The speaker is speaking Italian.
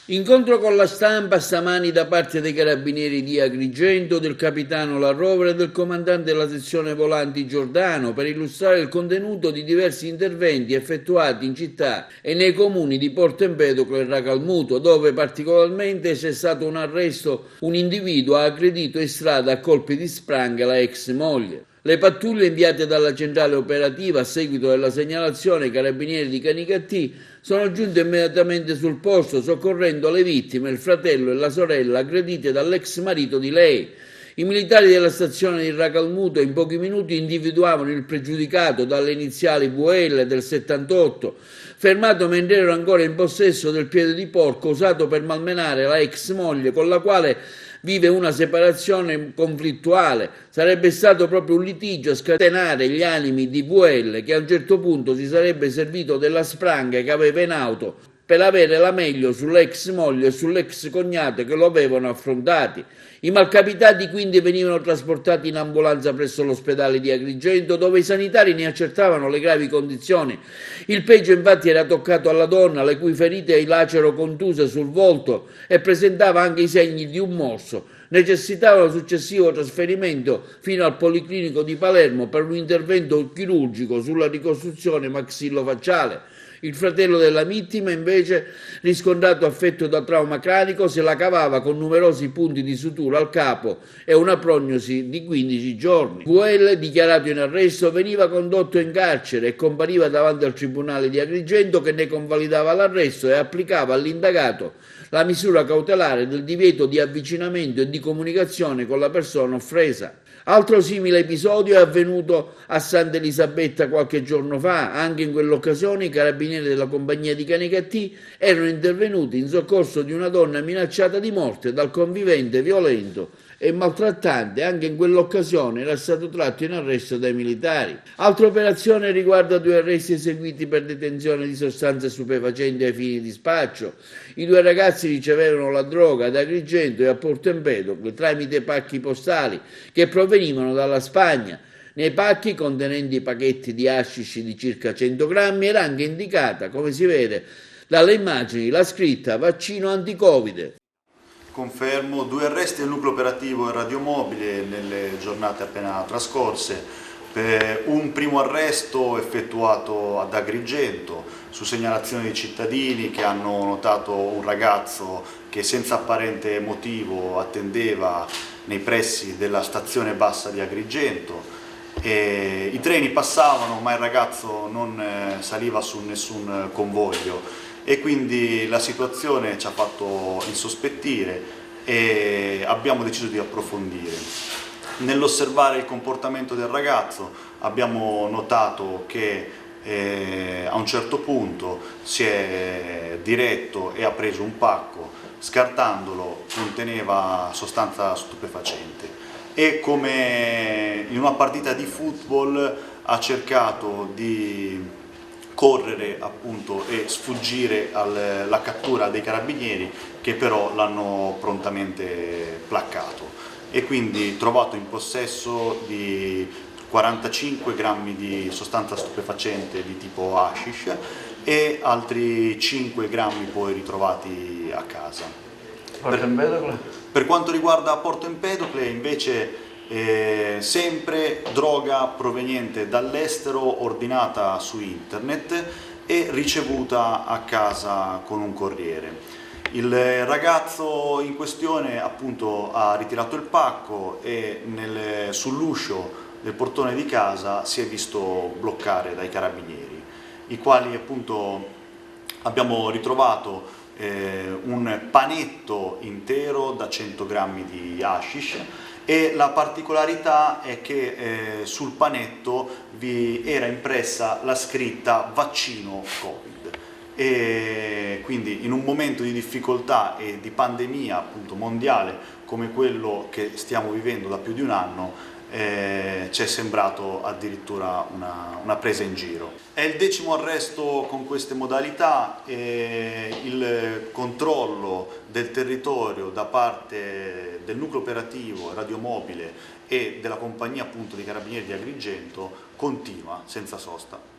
Incontro con la stampa stamani da parte dei carabinieri di Agrigento, del capitano La Rovere e del comandante della sezione volanti Giordano per illustrare il contenuto di diversi interventi effettuati in città e nei comuni di Porto Empedocle e Racalmuto, dove particolarmente c'è stato un arresto, un individuo ha aggredito in strada a colpi di spranga la ex moglie. Le pattuglie inviate dalla centrale operativa a seguito della segnalazione ai carabinieri di Canicattì sono giunte immediatamente sul posto soccorrendo le vittime, il fratello e la sorella aggredite dall'ex marito di lei. I militari della stazione di Racalmuto in pochi minuti individuavano il pregiudicato dalle iniziali VL del 78, fermato mentre era ancora in possesso del piede di porco usato per malmenare la ex moglie con la quale vive una separazione conflittuale. Sarebbe stato proprio un litigio a scatenare gli animi di VL, che a un certo punto si sarebbe servito della spranga che aveva in auto per avere la meglio sull'ex moglie e sull'ex cognato che lo avevano affrontati. I malcapitati quindi venivano trasportati in ambulanza presso l'ospedale di Agrigento, dove i sanitari ne accertavano le gravi condizioni. Il peggio infatti era toccato alla donna, le cui ferite lacero contuse sul volto e presentava anche i segni di un morso. Necessitava un successivo trasferimento fino al Policlinico di Palermo per un intervento chirurgico sulla ricostruzione maxillofacciale. Il fratello della vittima, invece, riscontrato affetto da trauma cranico, se la cavava con numerosi punti di sutura al capo e una prognosi di 15 giorni. VL, dichiarato in arresto, veniva condotto in carcere e compariva davanti al tribunale di Agrigento, che ne convalidava l'arresto e applicava all'indagato la misura cautelare del divieto di avvicinamento e di comunicazione con la persona offesa. Altro simile episodio è avvenuto a Santa Elisabetta qualche giorno fa. Anche in quell'occasione i carabinieri della compagnia di Canicattì erano intervenuti in soccorso di una donna minacciata di morte dal convivente violento e maltrattante. Anche in quell'occasione era stato tratto in arresto dai militari. Altra operazione riguarda 2 arresti eseguiti per detenzione di sostanze stupefacenti ai fini di spaccio. I 2 ragazzi ricevevano la droga ad Agrigento e a Porto Empedocle tramite pacchi postali che provenivano dalla Spagna. Nei pacchi contenenti pacchetti di hashish di circa 100 grammi era anche indicata, come si vede dalle immagini, la scritta vaccino anti-Covid. Confermo 2 arresti del nucleo operativo e radiomobile nelle giornate appena trascorse. Per un primo arresto effettuato ad Agrigento su segnalazione di cittadini che hanno notato un ragazzo che senza apparente motivo attendeva nei pressi della stazione bassa di Agrigento. I treni passavano ma il ragazzo non saliva su nessun convoglio e quindi la situazione ci ha fatto insospettire e abbiamo deciso di approfondire. Nell'osservare il comportamento del ragazzo abbiamo notato che a un certo punto si è diretto e ha preso un pacco, scartandolo conteneva sostanza stupefacente e come in una partita di football ha cercato di correre appunto e sfuggire alla cattura dei carabinieri che però l'hanno prontamente placcato e quindi trovato in possesso di 45 grammi di sostanza stupefacente di tipo hashish e altri 5 grammi poi ritrovati a casa. Per quanto riguarda Porto Empedocle invece sempre droga proveniente dall'estero ordinata su internet e ricevuta a casa con un corriere. Il ragazzo in questione appunto ha ritirato il pacco e sull'uscio del portone di casa si è visto bloccare dai carabinieri, i quali appunto abbiamo ritrovato un panetto intero da 100 grammi di hashish e la particolarità è che sul panetto vi era impressa la scritta vaccino Covid e quindi in un momento di difficoltà e di pandemia appunto mondiale come quello che stiamo vivendo da più di un anno ci è sembrato addirittura una presa in giro. È il 10° arresto con queste modalità e il controllo del territorio da parte del nucleo operativo radiomobile e della compagnia appunto dei Carabinieri di Agrigento continua senza sosta.